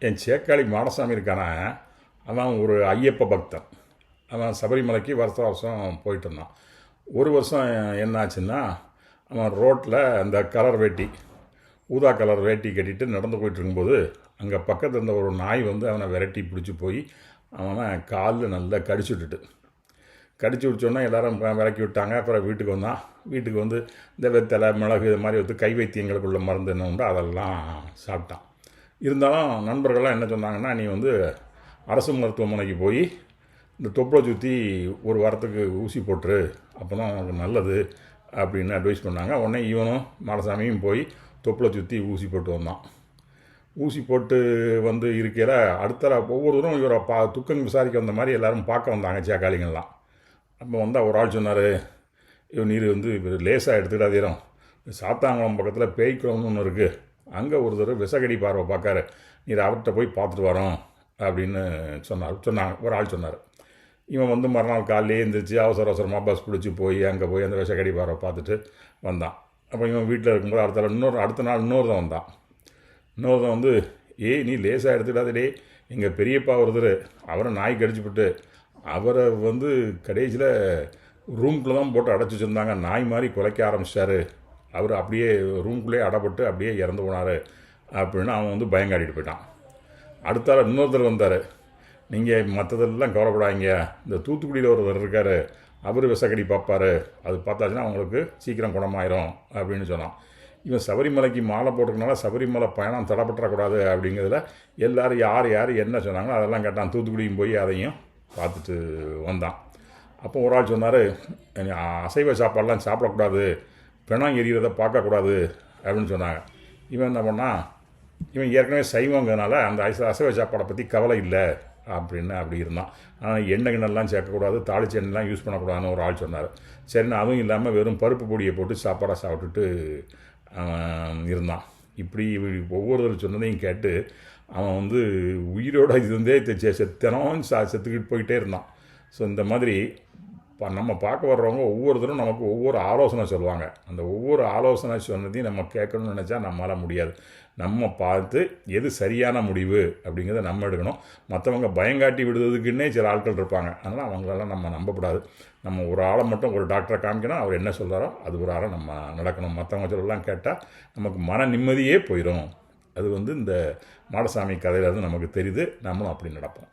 என் சேக்காளி மாடசாமி இருக்கான, அவன் ஒரு ஐயப்ப பக்தன். அவன் சபரிமலைக்கு வருஷ வருஷம் போயிட்டு இருந்தான். ஒரு வருஷம் என்னாச்சுன்னா, அவன் ரோட்டில் அந்த கலர் வேட்டி, ஊதா கலர் வேட்டி கட்டிட்டு நடந்து போயிட்டு இருக்கும்போது, அங்கே பக்கத்தில் இருந்த ஒரு நாய் வந்து அவனை விரட்டி பிடிச்சி போய் அவனை காலில் நல்லா கடிச்சு விட்டுட்டு, கடிச்சு விட்டோன்னா எல்லோரும் விளக்கி விட்டாங்க. அப்புறம் வீட்டுக்கு வந்தான். வீட்டுக்கு வந்து இந்த வெத்தலை, மிளகு இது மாதிரி வந்து கை வைத்தியங்களுக்குள்ள மருந்து என்ன உண்டோ அதெல்லாம் சாப்பிட்டான். இருந்தாலும் நண்பர்கள்லாம் என்ன சொன்னாங்கன்னா, நீ வந்து அரசு மருத்துவமனைக்கு போய் இந்த தொப்பளை சுற்றி ஒரு வாரத்துக்கு ஊசி போட்டுரு, அப்போ தான் உனக்கு நல்லது அப்படின்னு அட்வைஸ் பண்ணாங்க. உடனே இவனும் மாடசாமியும் போய் தொப்பளை சுற்றி ஊசி போட்டு வந்தான். ஊசி போட்டு வந்து இருக்கையில் அடுத்த ஒவ்வொருத்தரும் இவரை துக்கம் விசாரிக்க வந்த மாதிரி எல்லோரும் பார்க்க வந்தாங்க சேக்காளிங்கள்லாம். அப்போ வந்தால் ஒரு ஆள் சொன்னார், இவன் நீர் வந்து லேசாக எடுத்துக்கிட்டாதீரம், சாத்தாங்குளம் பக்கத்தில் பேய்க்குளம்னு ஒன்று இருக்குது, அங்கே ஒருத்தர் விசகடி பார்வை பார்க்காரு, நீர் அவர்கிட்ட போய் பார்த்துட்டு வரோம் அப்படின்னு சொன்னாங்க. ஒரு ஆள் சொன்னார். இவன் வந்து மறுநாள் காலையிலே எழுந்திரிச்சு அவசர அவசரமாக பஸ் பிடிச்சி போய் அங்கே போய் அந்த விஷக்கடி பார்வை பார்த்துட்டு வந்தான். அப்போ இவன் வீட்டில் இருக்கும்போது அடுத்த நாள் இன்னொருதான் வந்தான். இன்னொருதான் வந்து, நீ லேசாக எடுத்துக்கிட்டாதே, எங்கள் பெரியப்பா ஒருத்தர், அவரை நாய் கடிச்சுப்பட்டு அவரை வந்து கடைசியில் ரூம்குள்ளே தான் போட்டு அடைச்சி வச்சுருந்தாங்க, நாய் மாதிரி குலைக்க ஆரம்பிச்சிட்டாரு, அவர் அப்படியே ரூம்குள்ளேயே அடைப்பட்டு அப்படியே இறந்து போனார் அப்படின்னு அவன் வந்து பயங்காட்டிட்டு போயிட்டான். அடுத்தால இன்னொருத்தர் வந்தார், நீங்கள் மற்றதெல்லாம் கவலைப்படாதீங்க, இந்த தூத்துக்குடியில் ஒருத்தர் இருக்கார், அவர் விசக்கடி பார்ப்பார், அது பார்த்தாச்சுன்னா அவங்களுக்கு சீக்கிரம் குணமாயிரும் அப்படின்னு சொன்னான். இவன் சபரிமலைக்கு மாலை போட்டிருக்கனால சபரிமலை பயணம் தடைப்பட்டுறக்கூடாது அப்படிங்கிறதுல எல்லோரும் யார் என்ன சொன்னாங்களோ அதெல்லாம் கேட்டான். தூத்துக்குடியும் போய் அதையும் பார்த்துட்டு வந்தான். அப்போ ஒரு ஆள் சொன்னார், அசைவ சாப்பாடெலாம் சாப்பிடக்கூடாது, பிணம் எரிகிறத பார்க்கக்கூடாது அப்படின்னு சொன்னாங்க. இவன் என்ன பண்ணால், இவன் ஏற்கனவே சைவங்கிறதுனால அந்த அசைவ சாப்பாடை பற்றி கவலை இல்லை அப்படின்னு அப்படி இருந்தான். ஆனால் எண்ணெய் கிண்ணெல்லாம் சேர்க்கக்கூடாது, தாளிச்ச எண்ணெய்லாம் யூஸ் பண்ணக்கூடாதுன்னு ஒரு ஆள் சொன்னார். சரின்னு அதுவும் இல்லாமல் வெறும் பருப்பு பொடியை போட்டு சாப்பாடாக சாப்பிட்டுட்டு இருந்தான். இப்படி ஒவ்வொருத்தர் சொன்னதையும் கேட்டு அவன் வந்து உயிரோடு இருந்தே தினம் செத்துக்கிட்டு போயிட்டே இருந்தான். ஸோ இந்த மாதிரி நம்ம பார்க்க வர்றவங்க ஒவ்வொருத்தரும் நமக்கு ஒவ்வொரு ஆலோசனை சொல்லுவாங்க. அந்த ஒவ்வொரு ஆலோசனை சொன்னதையும் நம்ம கேட்கணும்னு நினச்சா நம்மளால் முடியாது. நம்ம பார்த்து எது சரியான முடிவு அப்படிங்கிறத நம்ம எடுக்கணும். மற்றவங்க பயங்காட்டி விடுறதுக்குன்னே சில ஆட்கள் இருப்பாங்க, அதனால் அவங்களெல்லாம் நம்ம நம்பக்கூடாது. நம்ம ஒரு ஆளை மட்டும் ஒரு டாக்டரை காமிக்கணும், அவர் என்ன சொல்கிறாரோ அது ஒரு ஆளை நம்ம நடக்கணும். மற்றவங்க சொல்லலாம் கேட்டால் நமக்கு மன நிம்மதியே போயிடும். அது வந்து இந்த மாடசாமி கதையிலேருந்து நமக்கு தெரியுது. நம்மளும் அப்படி நடப்போம்.